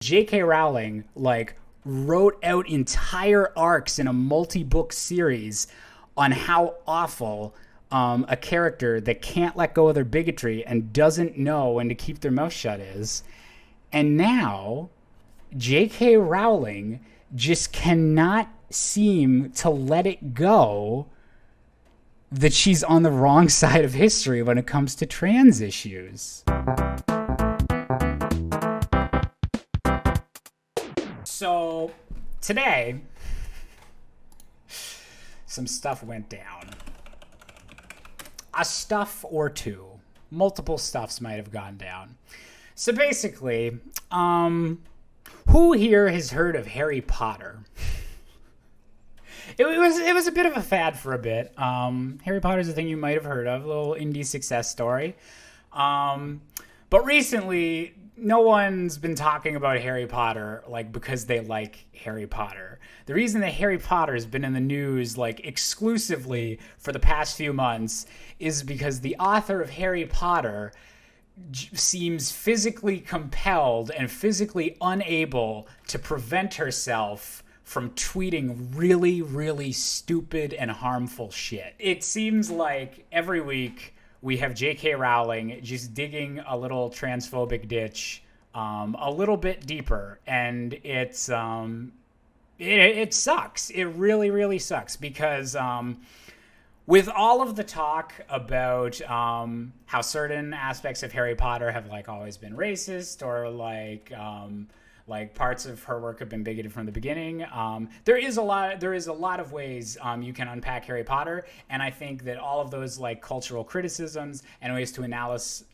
J.K. Rowling, like, wrote out entire arcs in a multi-book series on how awful a character that can't let go of their bigotry and doesn't know when to keep their mouth shut is. And now, J.K. Rowling just cannot seem to let it go that she's on the wrong side of history when it comes to trans issues. So today, some stuff went down. A stuff or two. Multiple stuffs might have gone down. So basically, who here has heard of Harry Potter? It was a bit of a fad for a bit. Harry Potter's a thing you might have heard of, a little indie success story. But recently, no one's been talking about Harry Potter like because they like Harry Potter. The reason that Harry Potter has been in the news like exclusively for the past few months is because the author of Harry Potter seems physically compelled and physically unable to prevent herself from tweeting really, really stupid and harmful shit. It seems like every week we have J.K. Rowling just digging a little transphobic ditch a little bit deeper, and it sucks. It really, really sucks because with all of the talk about how certain aspects of Harry Potter have like always been racist or like parts of her work have been bigoted from the beginning. There is a lot of ways you can unpack Harry Potter, and I think that all of those like cultural criticisms and ways to analyze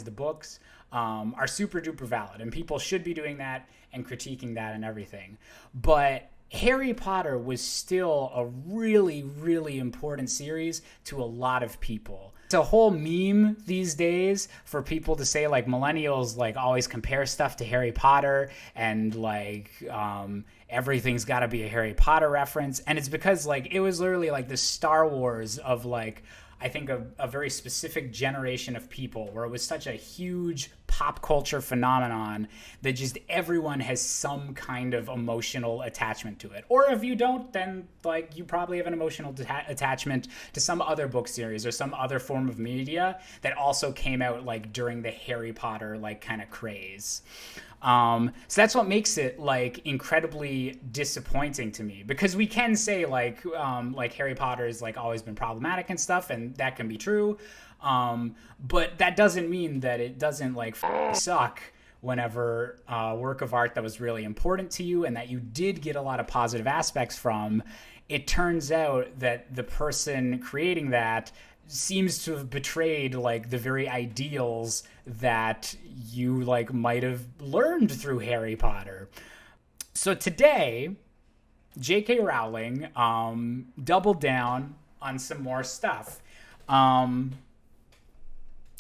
the books are super duper valid, and people should be doing that and critiquing that and everything. But Harry Potter was still a really, really important series to a lot of people. It's a whole meme these days for people to say like millennials like always compare stuff to Harry Potter and like everything's got to be a Harry Potter reference. And it's because like it was literally like the Star Wars of like I think a very specific generation of people where it was such a huge pop culture phenomenon that just everyone has some kind of emotional attachment to it. Or if you don't, then like you probably have an emotional attachment to some other book series or some other form of media that also came out like during the Harry Potter like kind of craze. So that's what makes it like incredibly disappointing to me, because we can say like Harry Potter's like always been problematic and stuff, and that can be true. But that doesn't mean that it doesn't like suck whenever work of art that was really important to you and that you did get a lot of positive aspects from, it turns out that the person creating that seems to have betrayed like the very ideals that you like might have learned through Harry Potter. So today, J.K. Rowling doubled down on some more stuff.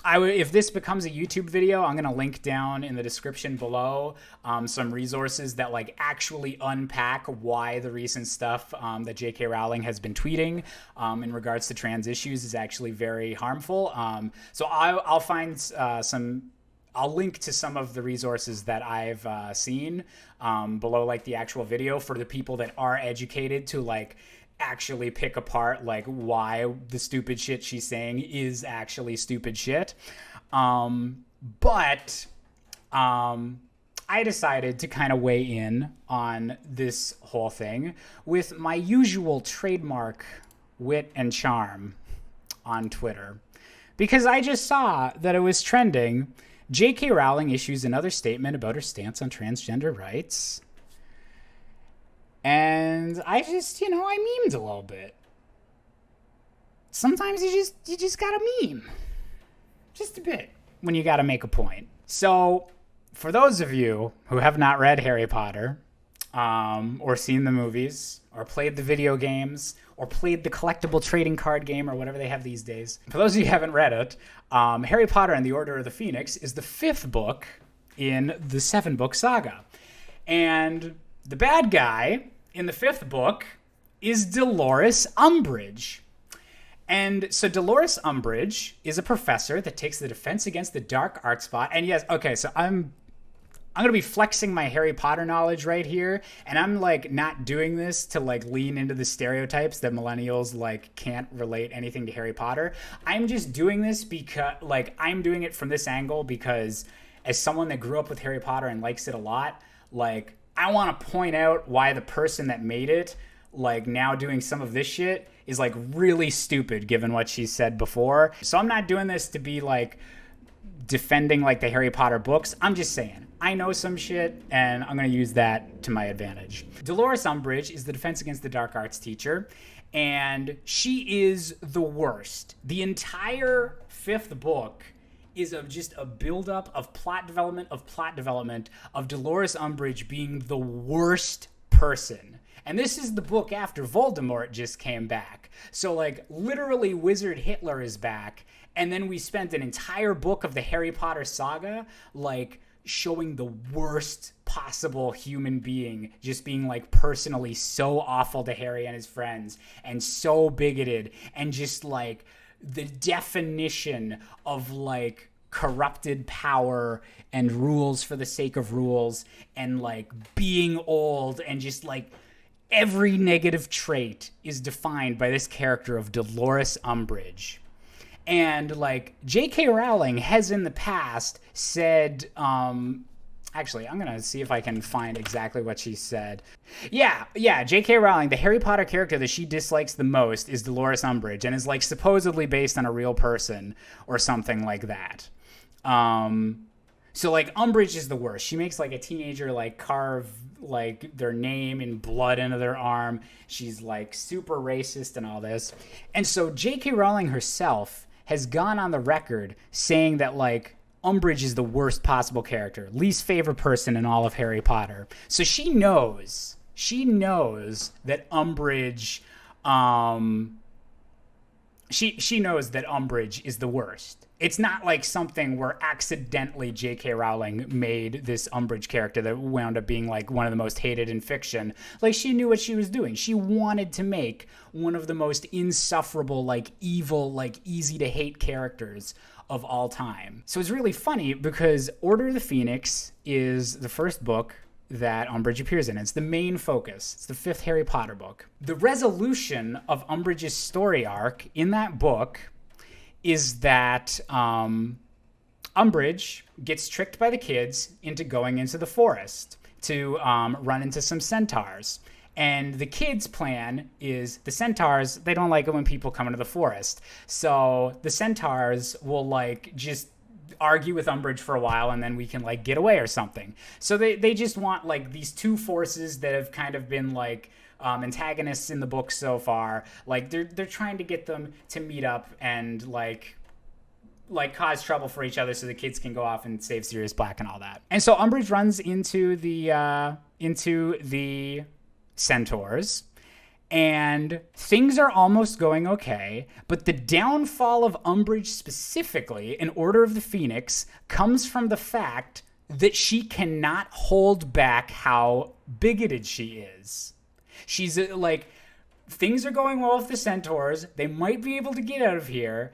If this becomes a YouTube video, I'm going to link down in the description below some resources that like actually unpack why the recent stuff that J.K. Rowling has been tweeting in regards to trans issues is actually very harmful. So I'll find I'll link to some of the resources that I've seen below like the actual video for the people that are educated to like actually pick apart like why the stupid shit she's saying is actually stupid shit. But I decided to kind of weigh in on this whole thing with my usual trademark wit and charm on Twitter, because I just saw that it was trending. J.K. Rowling issues another statement about her stance on transgender rights. And I just, I memed a little bit. Sometimes you just gotta meme. Just a bit when you gotta make a point. So, for those of you who have not read Harry Potter, or seen the movies, or played the video games, or played the collectible trading card game, or whatever they have these days. For those of you who haven't read it, Harry Potter and the Order of the Phoenix is the 5th book in the 7-book saga. And the bad guy in the 5th book is Dolores Umbridge. And so Dolores Umbridge is a professor that takes the Defense Against the Dark Arts spot. And yes, okay, so I'm I'm going to be flexing my Harry Potter knowledge right here. And I'm like not doing this to like lean into the stereotypes that millennials like can't relate anything to Harry Potter. I'm just doing this because like I'm doing it from this angle because as someone that grew up with Harry Potter and likes it a lot, like I want to point out why the person that made it, like now doing some of this shit, is like really stupid given what she said before. So I'm not doing this to be like defending like the Harry Potter books. I'm just saying I know some shit and I'm going to use that to my advantage. Dolores Umbridge is the Defense Against the Dark Arts teacher, and she is the worst. The entire 5th book is of just a buildup of plot development of Dolores Umbridge being the worst person. And this is the book after Voldemort just came back. So like literally Wizard Hitler is back. And then we spent an entire book of the Harry Potter saga like showing the worst possible human being just being like personally so awful to Harry and his friends and so bigoted and just like the definition of like corrupted power and rules for the sake of rules and like being old and just like every negative trait is defined by this character of Dolores Umbridge. And like J.K. Rowling has in the past said, actually, I'm going to see if I can find exactly what she said. Yeah, J.K. Rowling, the Harry Potter character that she dislikes the most is Dolores Umbridge and is like supposedly based on a real person or something like that. So like Umbridge is the worst. She makes like a teenager like carve like their name in blood into their arm. She's like super racist and all this. And so J.K. Rowling herself has gone on the record saying that like Umbridge is the worst possible character, least favorite person in all of Harry Potter. So she knows that Umbridge, she knows that Umbridge is the worst. It's not like something where accidentally J.K. Rowling made this Umbridge character that wound up being like one of the most hated in fiction. Like she knew what she was doing. She wanted to make one of the most insufferable, like evil, like easy to hate characters of all time. So it's really funny because Order of the Phoenix is the first book that Umbridge appears in. It's the main focus. It's the 5th Harry Potter book. The resolution of Umbridge's story arc in that book is that Umbridge gets tricked by the kids into going into the forest to run into some centaurs. And the kids' plan is the centaurs, they don't like it when people come into the forest. So the centaurs will like just argue with Umbridge for a while and then we can like get away or something. So they just want like these two forces that have kind of been like antagonists in the book so far. Like they're trying to get them to meet up and like cause trouble for each other so the kids can go off and save Sirius Black and all that. And so Umbridge runs into the centaurs, and things are almost going okay, but the downfall of Umbridge specifically in Order of the Phoenix comes from the fact that she cannot hold back how bigoted she is. She's like, things are going well with the centaurs, they might be able to get out of here,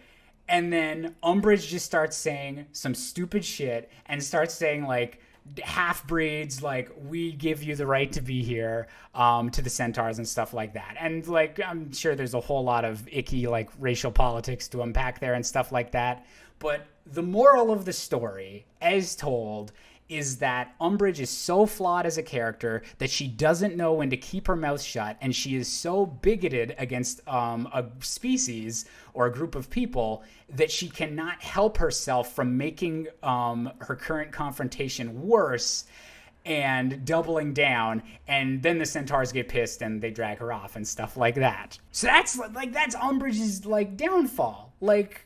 and then Umbridge just starts saying some stupid shit and starts saying like, half-breeds, like, we give you the right to be here, to the centaurs and stuff like that. And like, I'm sure there's a whole lot of icky like racial politics to unpack there and stuff like that. But the moral of the story, as told, is that Umbridge is so flawed as a character that she doesn't know when to keep her mouth shut, and she is so bigoted against a species or a group of people that she cannot help herself from making her current confrontation worse and doubling down, and then the centaurs get pissed and they drag her off and stuff like that. So that's Umbridge's like downfall. Like,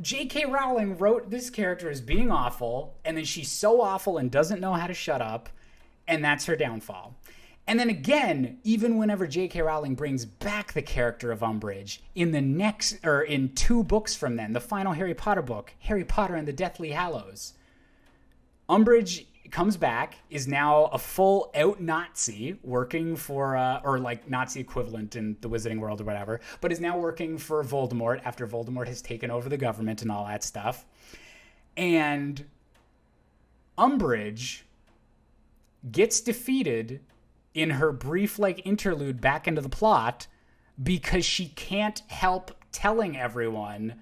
J.K. Rowling wrote this character as being awful, and then she's so awful and doesn't know how to shut up, and that's her downfall. And then again, even whenever J.K. Rowling brings back the character of Umbridge in the next, or in 2 books from then, the final Harry Potter book, Harry Potter and the Deathly Hallows, Umbridge comes back, is now a full out Nazi working for, or like Nazi equivalent in the Wizarding world or whatever, but is now working for Voldemort after Voldemort has taken over the government and all that stuff. And Umbridge gets defeated in her brief like interlude back into the plot because she can't help telling everyone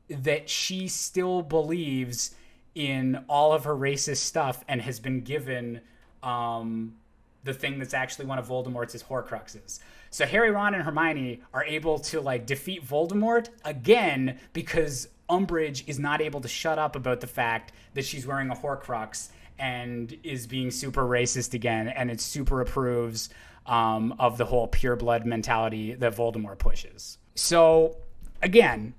that she still believes in all of her racist stuff and has been given the thing that's actually one of Voldemort's Horcruxes. So Harry, Ron, and Hermione are able to like defeat Voldemort again because Umbridge is not able to shut up about the fact that she's wearing a Horcrux and is being super racist again, and it super approves of the whole pure blood mentality that Voldemort pushes. So again,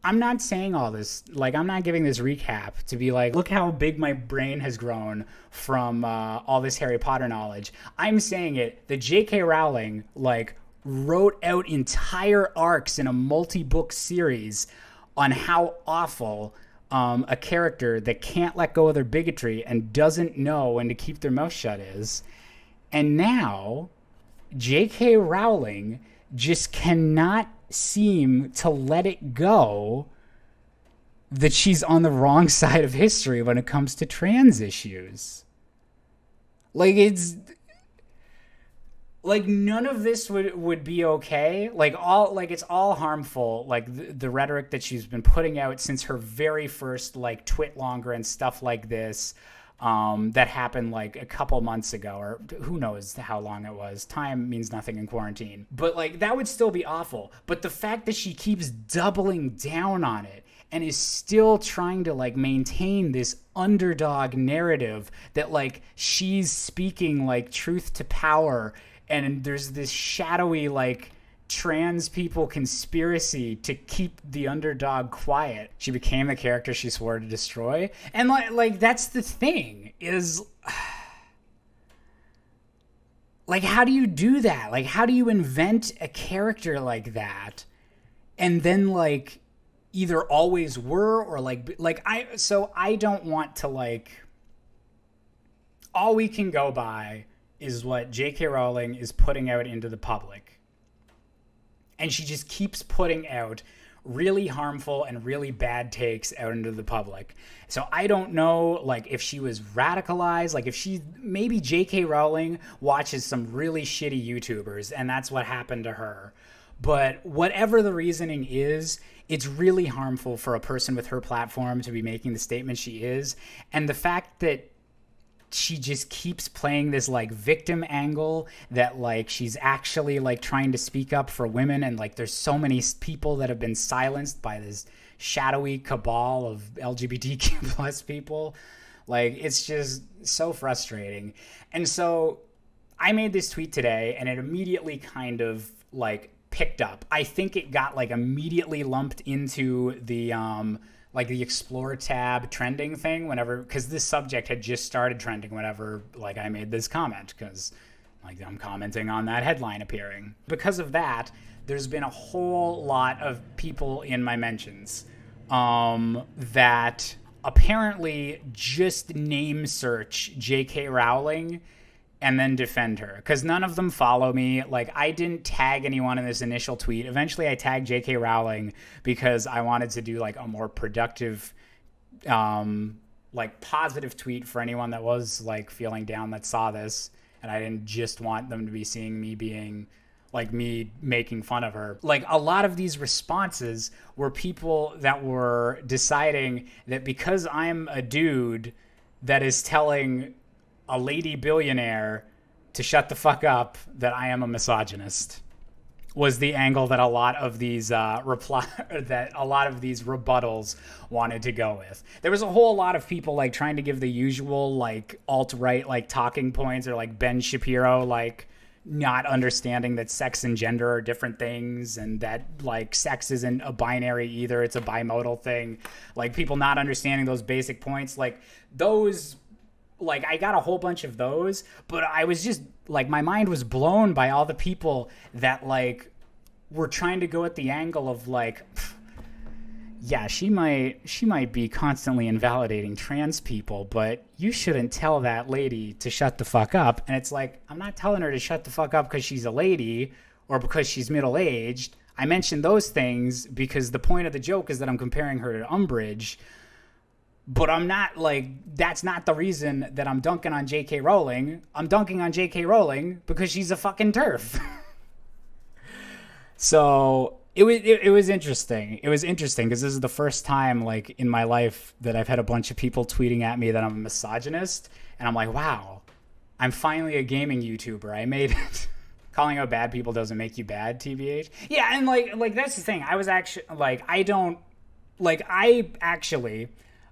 I'm not saying all this, like, I'm not giving this recap to be like, look how big my brain has grown from all this Harry Potter knowledge. I'm saying it that J.K. Rowling, like, wrote out entire arcs in a multi-book series on how awful a character that can't let go of their bigotry and doesn't know when to keep their mouth shut is. And now, J.K. Rowling just cannot seem to let it go that she's on the wrong side of history when it comes to trans issues. Like, it's like none of this would be okay. Like all, like it's all harmful. Like the rhetoric that she's been putting out since her very first like twit longer and stuff like this, that happened like a couple months ago, or who knows how long it was. Time means nothing in quarantine. But like that would still be awful. But the fact that she keeps doubling down on it and is still trying to like maintain this underdog narrative that like she's speaking like truth to power, and there's this shadowy like trans people conspiracy to keep the underdog quiet. She became the character she swore to destroy. And like that's the thing is, like, how do you do that? Like, how do you invent a character like that and then like either always were or like I don't want to like, all we can go by is what J.K. Rowling is putting out into the public. And she just keeps putting out really harmful and really bad takes out into the public. So I don't know, like, if she was radicalized, like if she, maybe J.K. Rowling watches some really shitty YouTubers and that's what happened to her. But whatever the reasoning is, it's really harmful for a person with her platform to be making the statement she is. And the fact that she just keeps playing this like victim angle that like she's actually like trying to speak up for women, and like there's so many people that have been silenced by this shadowy cabal of LGBTQ plus people. Like it's just so frustrating. And so I made this tweet today and it immediately kind of like picked up. I think it got like immediately lumped into the like the Explore tab trending thing whenever, because this subject had just started trending whenever like I made this comment, because like I'm commenting on that headline appearing. Because of that, there's been a whole lot of people in my mentions that apparently just name search J.K. Rowling and then defend her, because none of them follow me. Like, I didn't tag anyone in this initial tweet. Eventually I tagged J.K. Rowling because I wanted to do like a more productive like positive tweet for anyone that was like feeling down that saw this, and I didn't just want them to be seeing me being like me making fun of her. Like, a lot of these responses were people that were deciding that because I'm a dude that is telling a lady billionaire to shut the fuck up, that I am a misogynist, was the angle that a lot of these rebuttals wanted to go with. There was a whole lot of people like trying to give the usual like alt-right like talking points, or like Ben Shapiro like not understanding that sex and gender are different things, and that like sex isn't a binary either, it's a bimodal thing. Like, people not understanding those basic points, like those. Like, I got a whole bunch of those, but I was just, like, my mind was blown by all the people that, like, were trying to go at the angle of, like, yeah, she might be constantly invalidating trans people, but you shouldn't tell that lady to shut the fuck up. And it's like, I'm not telling her to shut the fuck up because she's a lady or because she's middle-aged. I mentioned those things because the point of the joke is that I'm comparing her to Umbridge. But I'm not like, that's not the reason that I'm dunking on J.K. Rowling. I'm dunking on J.K. Rowling because she's a fucking TERF. So it was interesting. It was interesting because this is the first time like in my life that I've had a bunch of people tweeting at me that I'm a misogynist, and I'm like, wow, I'm finally a gaming YouTuber. I made it. Calling out bad people doesn't make you bad, TBH. Yeah, and like that's the thing. I was actually like, I actually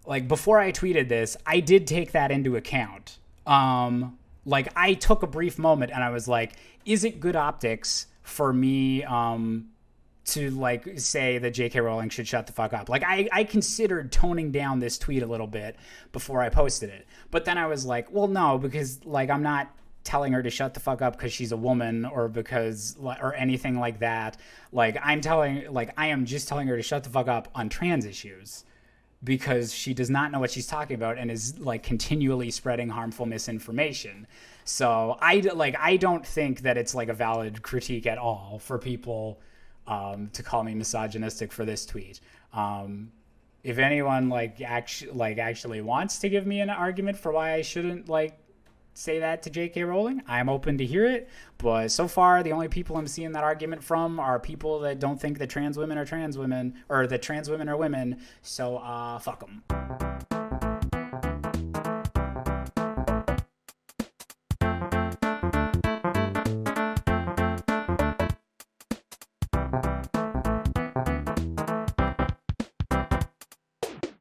like before I tweeted this, I did take that into account. Like I took a brief moment and I was like, is it good optics for me to like say that J.K. Rowling should shut the fuck up? Like I considered toning down this tweet a little bit before I posted it. But then I was like, well, no, because like I'm not telling her to shut the fuck up because she's a woman or because or anything like that. Like I am just telling her to shut the fuck up on trans issues because she does not know what she's talking about and is like continually spreading harmful misinformation. So I don't think that it's like a valid critique at all for people to call me misogynistic for this tweet. If anyone actually wants to give me an argument for why I shouldn't like say that to J.K. Rowling, I'm open to hear it. But so far, the only people I'm seeing that argument from are people that don't think that trans women are trans women or that trans women are women. So fuck them.